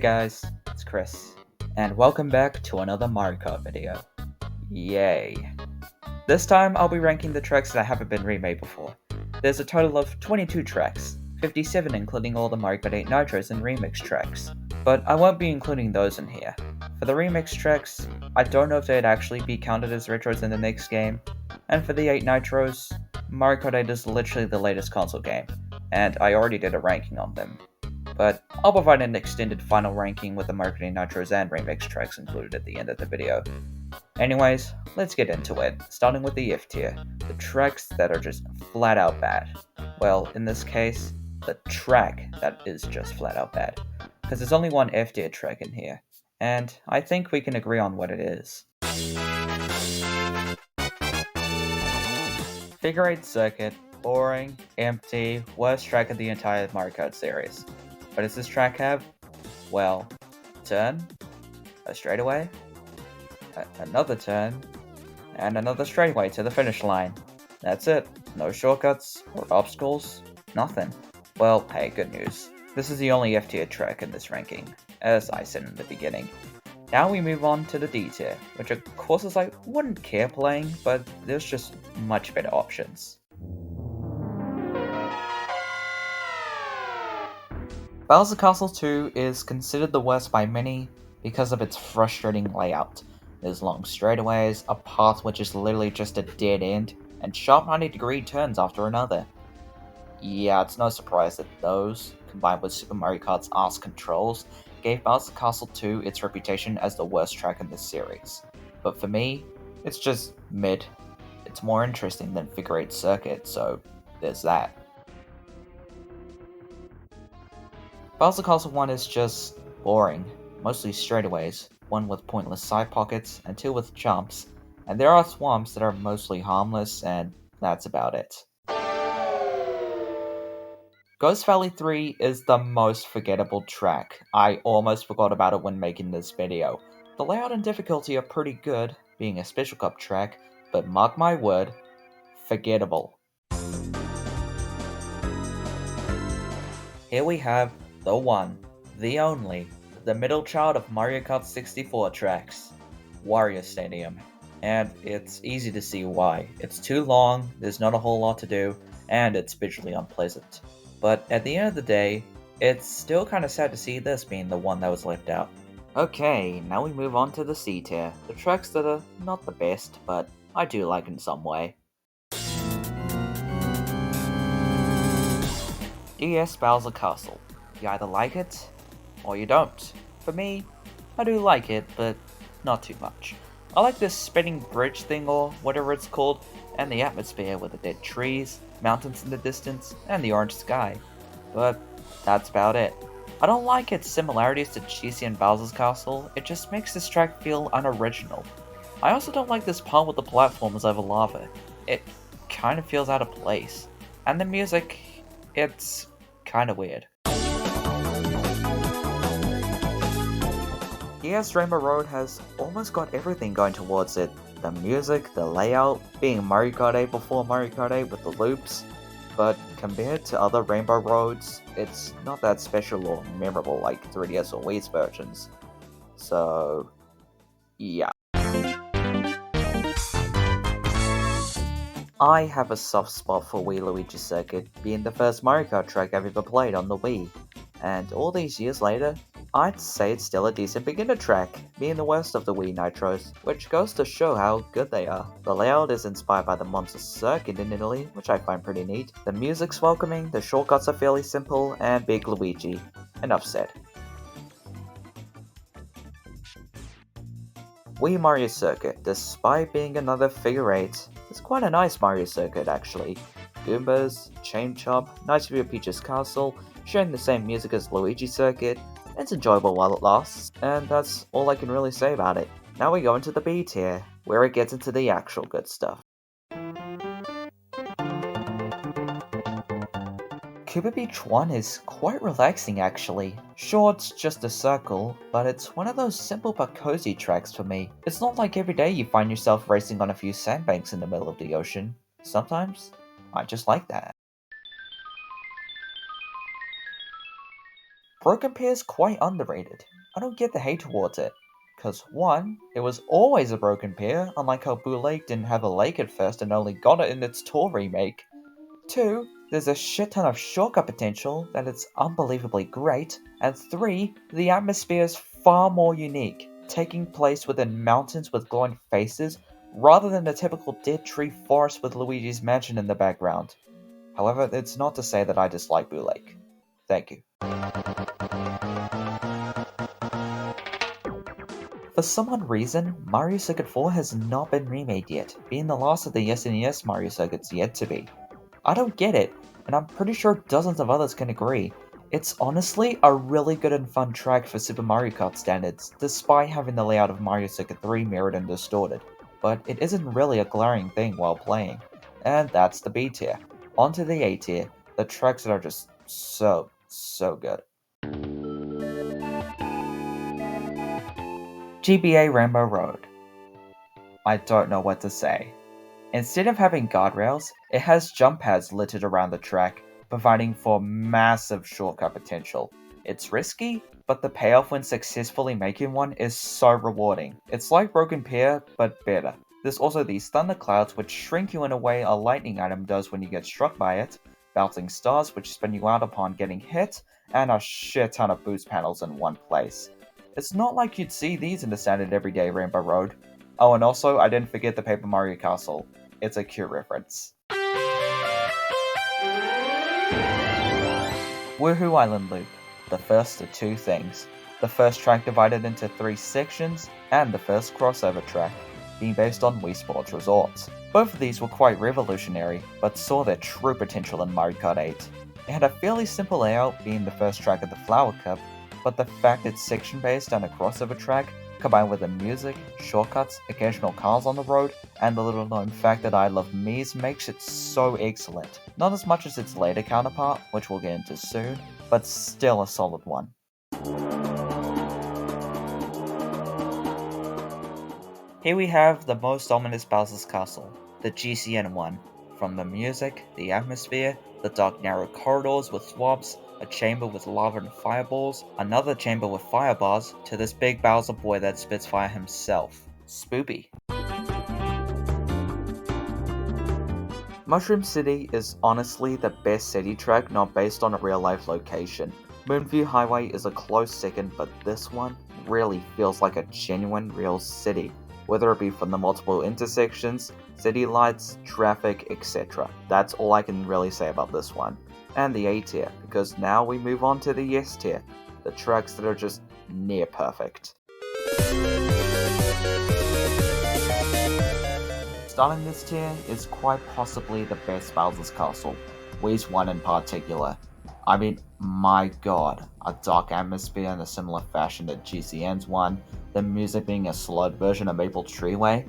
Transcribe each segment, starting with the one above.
guys, it's Chris, and welcome back to another Mario Kart video. Yay. This time I'll be ranking the tracks that haven't been remade before. There's a total of 22 tracks, 57 including all the Mario Kart 8 Nitros and remix tracks, but I won't be including those in here. For the remix tracks, I don't know if they'd actually be counted as retros in the next game, and for the 8 Nitros, Mario Kart 8 is literally the latest console game, and I already did a ranking on them. But I'll provide an extended final ranking with the Mario Kart 8 Nitros and remix tracks included at the end of the video. Anyways, let's get into it, starting with the F tier, the tracks that are just flat out bad. Well, in this case, the track that is just flat out bad, because there's only one F tier track in here, and I think we can agree on what it is. Figure 8 Circuit, boring, empty, worst track of the entire Mario Kart series. What does this track have? Well, turn, a straightaway, another turn, and another straightaway to the finish line. That's it. No shortcuts or obstacles, nothing. Well, hey, good news. This is the only F tier track in this ranking, as I said in the beginning. Now we move on to the D tier, which are courses I wouldn't care playing, but there's just much better options. Bowser Castle 2 is considered the worst by many because of its frustrating layout. There's long straightaways, a path which is literally just a dead end, and sharp 90-degree turns after another. Yeah, it's no surprise that those, combined with Super Mario Kart's arse controls, gave Bowser Castle 2 its reputation as the worst track in this series. But for me, it's just mid. It's more interesting than Figure 8 Circuit, so there's that. Bowser Castle 1 is just boring, mostly straightaways, one with pointless side pockets, and two with jumps, and there are swamps that are mostly harmless, and that's about it. Ghost Valley 3 is the most forgettable track. I almost forgot about it when making this video. The layout and difficulty are pretty good, being a Special Cup track, but mark my word, forgettable. Here we have the one, the only, the middle child of Mario Kart 64 tracks, Wario Stadium. And it's easy to see why. It's too long, there's not a whole lot to do, and it's visually unpleasant. But at the end of the day, it's still kinda sad to see this being the one that was left out. Okay, now we move on to the C tier, the tracks that are not the best, but I do like in some way. DS Bowser Castle. You either like it, or you don't. For me, I do like it, but not too much. I like this spinning bridge thing or whatever it's called, and the atmosphere with the dead trees, mountains in the distance, and the orange sky. But that's about it. I don't like its similarities to GC and Bowser's Castle, it just makes this track feel unoriginal. I also don't like this part with the platforms over lava. It kind of feels out of place. And the music, it's kinda weird. Yes, Rainbow Road has almost got everything going towards it. The music, the layout, being Mario Kart 8 before Mario Kart 8 with the loops, but compared to other Rainbow Roads, it's not that special or memorable like 3DS or Wii's versions. So, yeah. I have a soft spot for Wii Luigi Circuit, being the first Mario Kart track I've ever played on the Wii, and all these years later, I'd say it's still a decent beginner track, being the worst of the Wii Nitros, which goes to show how good they are. The layout is inspired by the Monza Circuit in Italy, which I find pretty neat. The music's welcoming, the shortcuts are fairly simple, and Big Luigi. Enough said. Wii Mario Circuit, despite being another Figure 8, is quite a nice Mario Circuit actually. Goombas, Chain Chomp, nice view of Peach's Castle, sharing the same music as Luigi Circuit. It's enjoyable while it lasts, and that's all I can really say about it. Now we go into the B tier, where it gets into the actual good stuff. Cuba Beach 1 is quite relaxing actually. Sure, it's just a circle, but it's one of those simple but cozy tracks for me. It's not like every day you find yourself racing on a few sandbanks in the middle of the ocean. Sometimes, I just like that. Broken Pier is quite underrated. I don't get the hate towards it. Cause 1, it was always a broken pier, unlike how Boo Lake didn't have a lake at first and only got it in its tour remake. 2, there's a shit ton of shortcut potential that it's unbelievably great. And 3, the atmosphere is far more unique, taking place within mountains with glowing faces, rather than the typical dead tree forest with Luigi's Mansion in the background. However, it's not to say that I dislike Boo Lake. Thank you. For some odd reason, Mario Circuit 4 has not been remade yet, being the last of the SNES Mario Circuits yet to be. I don't get it, and I'm pretty sure dozens of others can agree. It's honestly a really good and fun track for Super Mario Kart standards, despite having the layout of Mario Circuit 3 mirrored and distorted, but it isn't really a glaring thing while playing. And that's the B tier. Onto the A tier, the tracks that are just so good. GBA Rainbow Road. I don't know what to say. Instead of having guardrails, it has jump pads littered around the track, providing for massive shortcut potential. It's risky, but the payoff when successfully making one is so rewarding. It's like Broken Pier, but better. There's also these thunderclouds which shrink you in a way a lightning item does when you get struck by it, bouncing stars which spin you out upon getting hit, and a shit ton of boost panels in one place. It's not like you'd see these in the standard everyday Rainbow Road. Oh, and also, I didn't forget the Paper Mario Castle. It's a cute reference. Woohoo Island Loop. The first of 2 things. The first track divided into 3 sections, and the first crossover track, being based on Wii Sports Resorts. Both of these were quite revolutionary, but saw their true potential in Mario Kart 8. It had a fairly simple layout, being the first track of the Flower Cup, but the fact it's section-based and a crossover track, combined with the music, shortcuts, occasional cars on the road, and the little-known fact that I love Mies makes it so excellent. Not as much as its later counterpart, which we'll get into soon, but still a solid one. Here we have the most ominous Bowser's Castle, the GCN one. From the music, the atmosphere, the dark narrow corridors with swamps, a chamber with lava and fireballs, another chamber with fire bars, to this big Bowser boy that spits fire himself. Spoopy. Mushroom City is honestly the best city track not based on a real life location. Moonview Highway is a close second, but this one really feels like a genuine real city, whether it be from the multiple intersections, city lights, traffic, etc. That's all I can really say about this one. And the A tier, because now we move on to the S tier, the tracks that are just near perfect. Starting this tier is quite possibly the best Bowser's Castle, Wii's one in particular. I mean, my god, a dark atmosphere in a similar fashion to GCN's one, the music being a slowed version of Maple Treeway.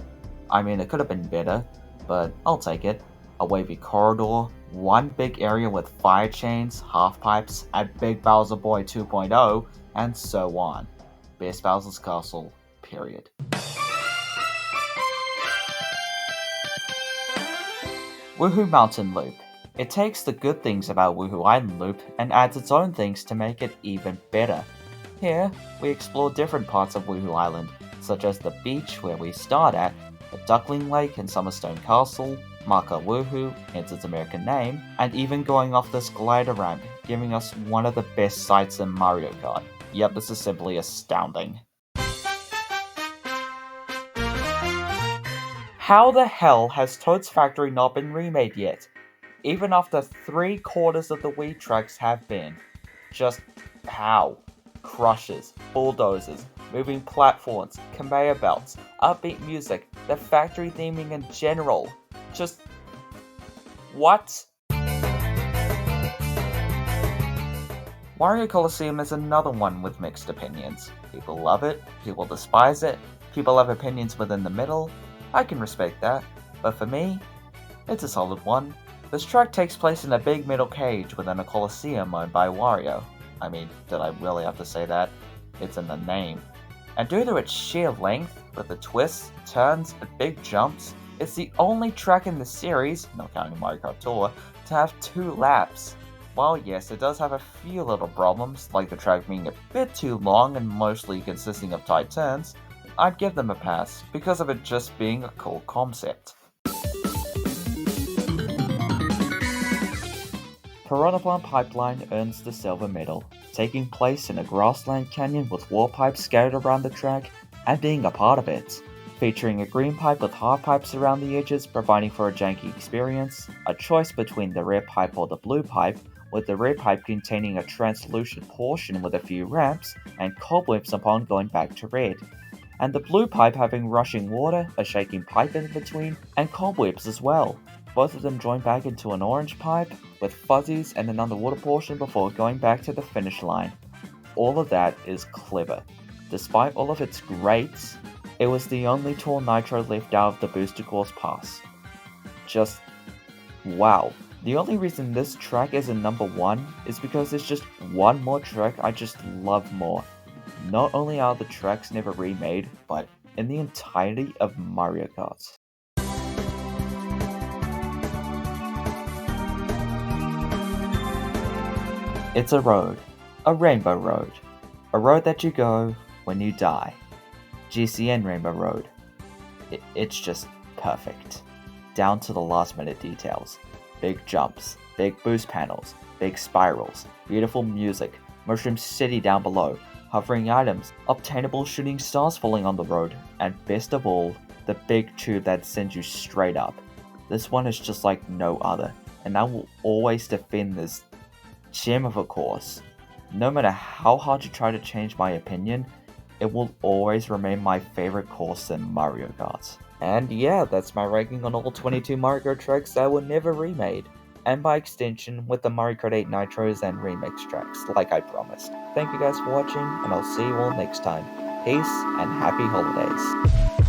I mean, it could have been better, but I'll take it. A wavy corridor, one big area with fire chains, half pipes, and Big Bowser Boy 2.0, and so on. Best Bowser's Castle, period. Woohoo Mountain Loop. It takes the good things about Woohoo Island Loop and adds its own things to make it even better. Here, we explore different parts of Woohoo Island, such as the beach where we start at, the Duckling Lake and Summerstone Castle, Maka Woohoo, hence its American name, and even going off this glider ramp, giving us one of the best sights in Mario Kart. Yep, this is simply astounding. How the hell has Toad's Factory not been remade yet? Even after 3/4 of the Wii tracks have been. Just how? Crushes, bulldozers, moving platforms, conveyor belts, upbeat music, the factory theming in general. Just... what? Wario Coliseum is another one with mixed opinions. People love it, people despise it, people have opinions within the middle. I can respect that, but for me, it's a solid one. This track takes place in a big metal cage within a Coliseum owned by Wario. I mean, did I really have to say that? It's in the name. And due to its sheer length, with the twists, turns, and big jumps, it's the only track in the series, not counting Mario Kart Tour, to have 2 laps. While yes, it does have a few little problems, like the track being a bit too long and mostly consisting of tight turns, I'd give them a pass because of it just being a cool concept. Piranha Pipeline earns the silver medal, taking place in a grassland canyon with wall pipes scattered around the track and being a part of it. Featuring a green pipe with half pipes around the edges providing for a janky experience, a choice between the red pipe or the blue pipe, with the red pipe containing a translucent portion with a few ramps and cobwebs upon going back to red, and the blue pipe having rushing water, a shaking pipe in between, and cobwebs as well. Both of them join back into an orange pipe, with fuzzies and an underwater portion before going back to the finish line. All of that is clever. Despite all of its greats, it was the only tool Nitro left out of the Booster Course Pass. Just wow. The only reason this track isn't number 1 is because there's just one more track I just love more. Not only are the tracks never remade, but in the entirety of Mario Kart. It's a road. A rainbow road. A road that you go when you die. GCN Rainbow Road. It's just perfect. Down to the last minute details. Big jumps, big boost panels, big spirals, beautiful music, Mushroom City down below, hovering items, obtainable shooting stars falling on the road, and best of all, the big tube that sends you straight up. This one is just like no other, and I will always defend this gem of a course. No matter how hard you try to change my opinion, it will always remain my favorite course in Mario Kart. And yeah, that's my ranking on all 22 Mario Kart tracks that were never remade, and by extension with the Mario Kart 8 Nitros and remix tracks, like I promised. Thank you guys for watching, and I'll see you all next time. Peace and happy holidays.